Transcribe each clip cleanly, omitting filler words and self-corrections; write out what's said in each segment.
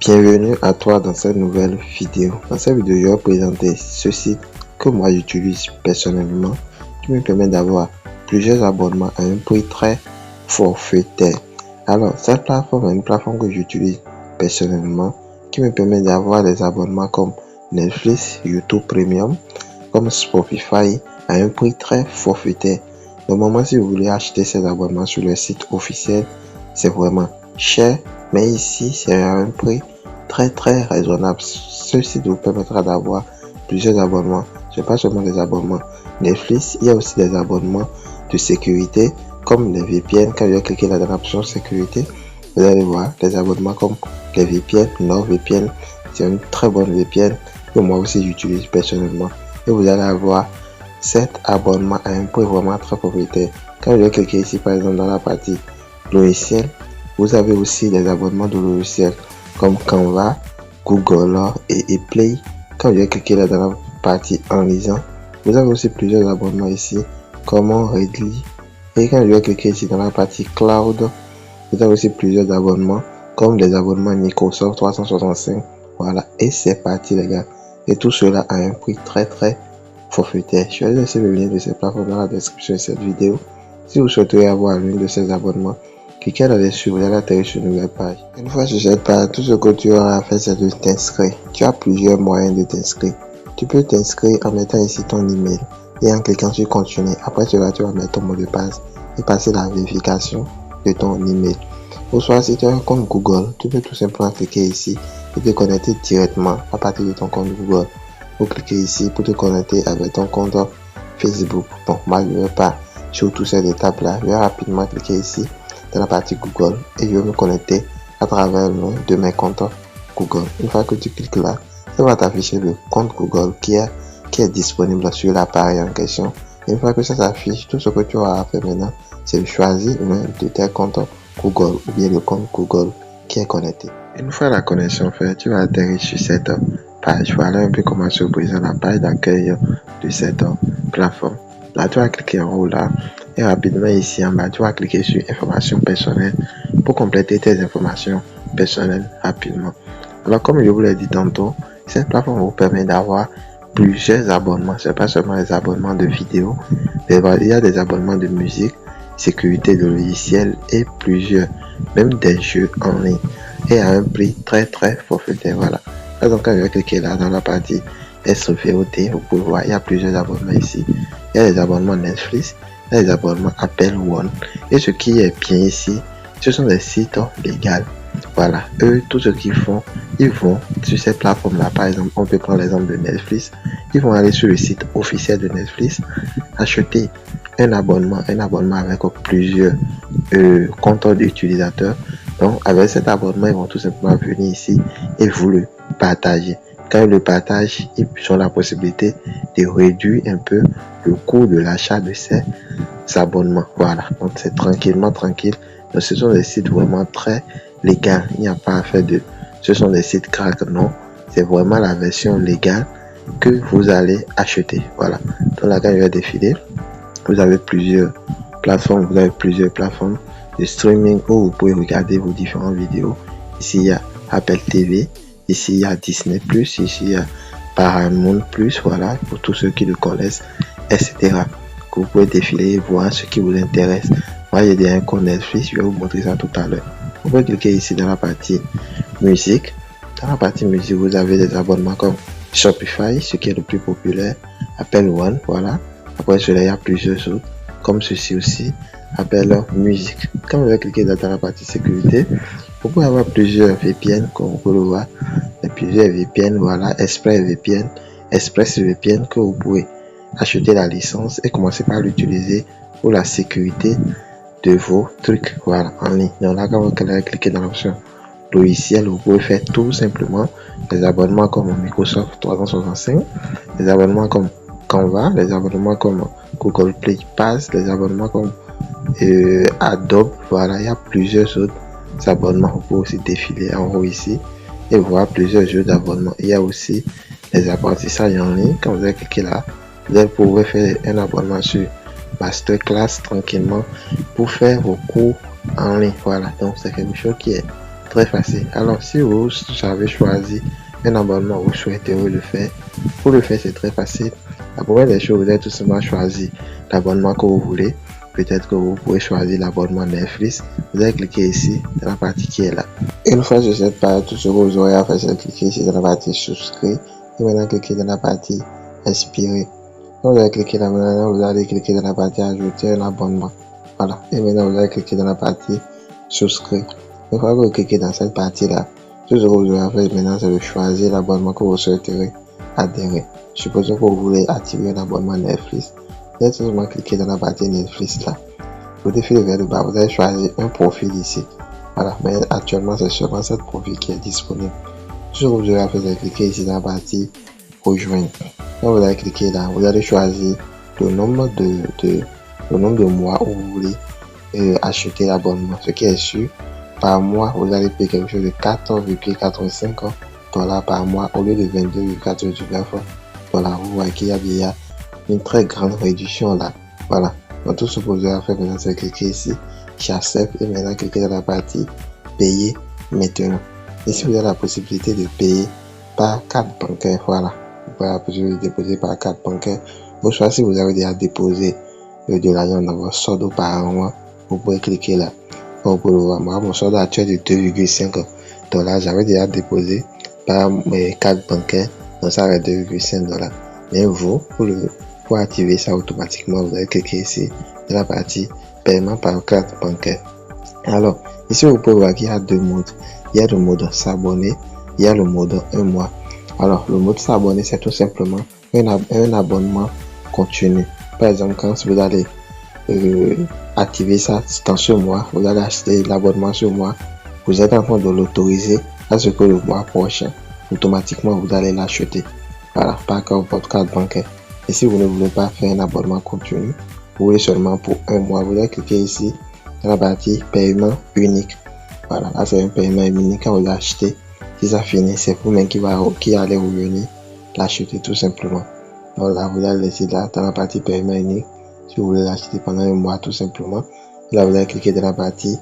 Bienvenue à toi dans cette nouvelle vidéo. Dans cette vidéo, je vais présenter ce site que moi j'utilise personnellement qui me permet d'avoir plusieurs abonnements à un prix très forfaitaire. Alors, cette plateforme est une plateforme que j'utilise personnellement qui me permet d'avoir des abonnements comme Netflix, YouTube Premium, comme Spotify à un prix très forfaitaire. Normalement, si vous voulez acheter ces abonnements sur le site officiel, c'est vraiment cher, mais ici, c'est à un prix très raisonnable. Ce site vous permettra d'avoir plusieurs abonnements. Ce n'est pas seulement des abonnements Netflix, il y a aussi des abonnements de sécurité comme les VPN. Quand vous allez cliquer là dans l'option sécurité, vous allez voir des abonnements comme les VPN, NordVPN. C'est une très bonne VPN que moi aussi j'utilise personnellement. Et vous allez avoir 7 abonnements à un prix vraiment très propriétaire. Quand vous allez cliquer ici par exemple dans la partie logiciel, vous avez aussi des abonnements de logiciels comme Canva, Google et Play. Quand vous allez cliquer là dans la partie en lisant, vous avez aussi plusieurs abonnements ici comme Readly. Et quand vous allez cliquer ici dans la partie Cloud, vous avez aussi plusieurs abonnements comme les abonnements Microsoft 365. Voilà, et c'est parti les gars. Et tout cela à un prix très forfaitaire. Je vais laisser le lien de cette plateforme dans la description de cette vidéo. Si vous souhaitez avoir l'une de ces abonnements, cliquez là-dessus, vous allez atterrir sur une nouvelle page. Une fois sur cette page, tout ce que tu auras à faire, c'est de t'inscrire. Tu as plusieurs moyens de t'inscrire. Tu peux t'inscrire en mettant ici ton email et en cliquant sur continuer. Après cela, tu vas mettre ton mot de passe et passer la vérification de ton email. Ou soit si tu as un compte Google, tu peux tout simplement cliquer ici et te connecter directement à partir de ton compte Google. Vous cliquez ici pour te connecter avec ton compte Facebook. Bon, moi je ne vais pas sur toutes ces étapes là. Je vais rapidement cliquer ici dans la partie Google et je vais me connecter à travers l'un de mes comptes Google. Une fois que tu cliques là, ça va t'afficher le compte Google qui est disponible sur l'appareil en question. Une fois que ça s'affiche, tout ce que tu auras à faire maintenant, c'est de choisir l'un de tes comptes Google ou bien le compte Google qui est connecté. Une fois la connexion faite, tu vas atterrir sur cette page. Voilà un peu comment se présente la page d'accueil de cette plateforme. Là, tu vas cliquer en haut là et rapidement ici en bas, tu vas cliquer sur informations personnelles pour compléter tes informations personnelles rapidement. Alors, comme je vous l'ai dit tantôt, cette plateforme vous permet d'avoir plusieurs abonnements. Ce n'est pas seulement les abonnements de vidéos, mais il y a des abonnements de musique, sécurité de logiciels et plusieurs, même des jeux en ligne et à un prix très forfaitaire. Voilà. Donc, quand je vais cliquer là dans la partie SVOD, vous pouvez voir, il y a plusieurs abonnements ici. Il y a les abonnements Netflix, il y a les abonnements Apple One. Et ce qui est bien ici, ce sont des sites légaux. Voilà, eux, tout ce qu'ils font, ils vont sur cette plateforme-là. Par exemple, on peut prendre l'exemple de Netflix. Ils vont aller sur le site officiel de Netflix, acheter un abonnement avec plusieurs comptes d'utilisateurs. Donc, avec cet abonnement, ils vont tout simplement venir ici et vous le partager. Quand ils le partagent, ils ont la possibilité de réduire un peu le coût de l'achat de ces abonnements. Voilà, donc c'est tranquille. Donc, ce sont des sites vraiment très légaux. Il n'y a pas à faire de... Ce sont des sites crack, non. C'est vraiment la version légale que vous allez acheter. Voilà. Donc là, quand je vais défiler, vous avez plusieurs plateformes. De streaming où vous pouvez regarder vos différentes vidéos. Ici, il y a Apple TV. Ici, il y a Disney+. Ici, il y a Paramount+. Voilà, pour tous ceux qui le connaissent, etc. Que vous pouvez défiler et voir ce qui vous intéresse. Moi, j'ai déjà un compte Netflix. Je vais vous montrer ça tout à l'heure. Vous pouvez cliquer ici dans la partie musique. Dans la partie musique, vous avez des abonnements comme Shopify, ce qui est le plus populaire. Apple One, voilà. Après cela, il y a plusieurs autres, comme ceci aussi. Apple Music. Quand vous allez cliquer dans la partie sécurité, vous pouvez avoir plusieurs VPN, comme vous pouvez le voir. Il y a plusieurs VPN, voilà, Express VPN que vous pouvez acheter la licence et commencer par l'utiliser pour la sécurité de vos trucs, voilà, en ligne. Donc là, quand vous allez cliquer dans l'option logiciel, vous pouvez faire tout simplement des abonnements comme Microsoft 365, des abonnements comme Canva, des abonnements comme Google Play Pass, des abonnements comme Adobe. Voilà, il y a plusieurs autres abonnements. Vous pouvez aussi défiler en haut ici et voir plusieurs jeux d'abonnement. Il y a aussi les apprentissages en ligne. Quand vous allez cliquer là, vous allez pouvoir faire un abonnement sur Masterclass tranquillement pour faire vos cours en ligne. Voilà, donc c'est quelque chose qui est très facile. Alors, si vous avez choisi un abonnement, vous souhaitez le faire. Pour le faire, c'est très facile. La première des choses, vous avez tout simplement choisi l'abonnement que vous voulez. Peut-être que vous pouvez choisir l'abonnement Netflix. Vous allez cliquer ici, dans la partie qui est là. Une fois sur cette page, tout ce que vous aurez à faire, c'est cliquer ici dans la partie souscrire. Et maintenant, cliquer dans la partie inspirer. Quand vous allez cliquer là, maintenant, vous allez cliquer dans la partie ajouter un abonnement. Voilà. Et maintenant, vous allez cliquer dans la partie souscrire. Une fois que vous cliquez dans cette partie-là, tout ce que vous aurez à faire maintenant, c'est de choisir l'abonnement que vous souhaiterez adhérer. Supposons que vous voulez activer un abonnement Netflix. Vous allez seulement cliquer dans la partie Netflix là. Au défi de vers le bas, vous allez choisir un profil ici. Voilà, mais actuellement, c'est seulement cette profil qui est disponible. Tout ce que vous aurez à faire, c'est cliquer ici dans la partie rejoindre. Quand vous allez cliquer là, vous allez choisir le nombre de mois où vous voulez acheter l'abonnement. Ce qui est sûr, par mois, vous allez payer quelque chose de 14,85 $ par mois au lieu de 22,89 $. Vous voyez qu'il y a une très grande réduction là. Voilà. Donc tout ce que vous avez à faire maintenant, c'est cliquer ici, j'accepte et maintenant cliquer dans la partie payer maintenant. Ici, vous avez la possibilité de payer par carte bancaire. Voilà. Vous avez la possibilité de déposer par carte bancaire. Ou soit si vous avez déjà déposé de l'argent dans votre solde par mois, vous pouvez cliquer là. Vous pouvez le voir. Moi, mon solde actuel est de 2,5 $. J'avais déjà déposé par mes cartes bancaires. Donc ça va être 2,5 $. Mais vous, pour activer ça automatiquement, vous allez cliquer ici dans la partie paiement par carte bancaire. Alors, ici, vous pouvez voir qu'il y a deux modes. Il y a le mode s'abonner, il y a le mode 1 mois. Alors, le mode s'abonner, c'est tout simplement un abonnement continu. Par exemple, quand vous allez activer ça dans ce mois, vous allez acheter l'abonnement ce mois, vous êtes en train de l'autoriser à ce que le mois prochain, automatiquement, vous allez l'acheter. Voilà, par votre carte bancaire. Et si vous ne voulez pas faire un abonnement continu, vous voulez seulement pour un mois, vous allez cliquer ici dans la partie paiement unique. Voilà, là c'est un paiement unique. Quand vous l'achetez, si ça finit, c'est vous-même qui allez revenir l'acheter tout simplement. Donc là, vous allez laisser là dans la partie paiement unique. Si vous voulez l'acheter pendant un mois tout simplement, là vous allez cliquer dans la partie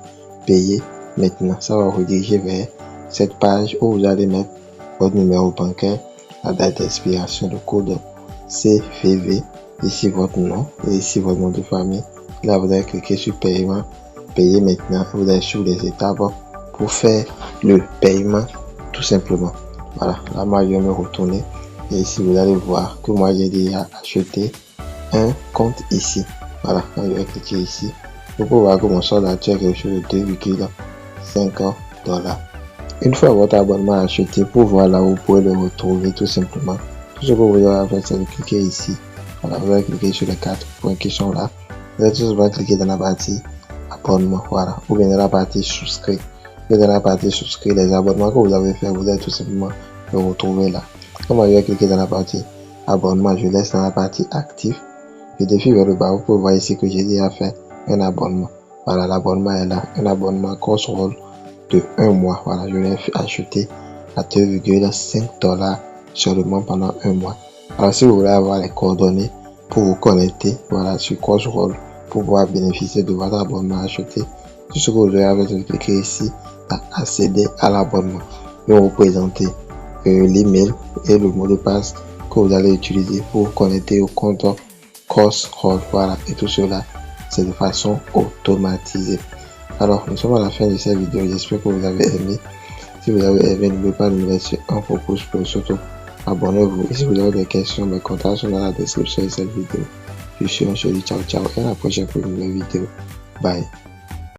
payer maintenant. Ça va vous rediriger vers cette page où vous allez mettre votre numéro bancaire, la date d'expiration, le code CVV, ici votre nom et ici votre nom de famille. Là vous allez cliquer sur paiement, payer maintenant. Vous allez sur les étapes pour faire le paiement tout simplement. Voilà, là moi je vais me retourner et ici vous allez voir que moi j'ai déjà acheté un compte ici. Voilà, je vais cliquer ici. Vous pouvez voir que mon solde actuel est quelque chose de 2,5 $. Une fois votre abonnement acheté, pour voir là où vous pouvez le retrouver tout simplement. Tout ce que vous avez à faire, c'est de cliquer ici. Voilà, vous allez cliquer sur les 4 points qui sont là. Vous allez tout simplement cliquer dans la partie abonnement. Voilà, ou bien dans la partie souscrire. Et dans la partie souscrire, les abonnements que vous avez fait, vous allez tout simplement le retrouver là. Comme je vais cliquer dans la partie abonnement, je laisse dans la partie actif. Je défie vers le bas, vous pouvez voir ici que j'ai déjà fait un abonnement. Voilà, l'abonnement est là. Un abonnement Crossroll de 1 mois. Voilà, je l'ai acheté à 2,5 $ seulement pendant 1 mois. Alors, si vous voulez avoir les coordonnées pour vous connecter, voilà, sur Crossroll, pour pouvoir bénéficier de votre abonnement acheté, tout ce que vous avez à faire, c'est cliquer ici à accéder à l'abonnement. Ils vont vous présenter l'email et le mot de passe que vous allez utiliser pour vous connecter au compte Crossroll. Voilà, et tout cela, c'est de façon automatisée. Alors, nous sommes à la fin de cette vidéo. J'espère que vous avez aimé. Si vous avez aimé, n'oubliez pas de me laisser un pouce bleu, surtout abonnez-vous. Et si vous avez des questions, mes contacts sont dans la description de cette vidéo. Je suis, on se dit ciao ciao et à la prochaine pour une nouvelle vidéo. Bye.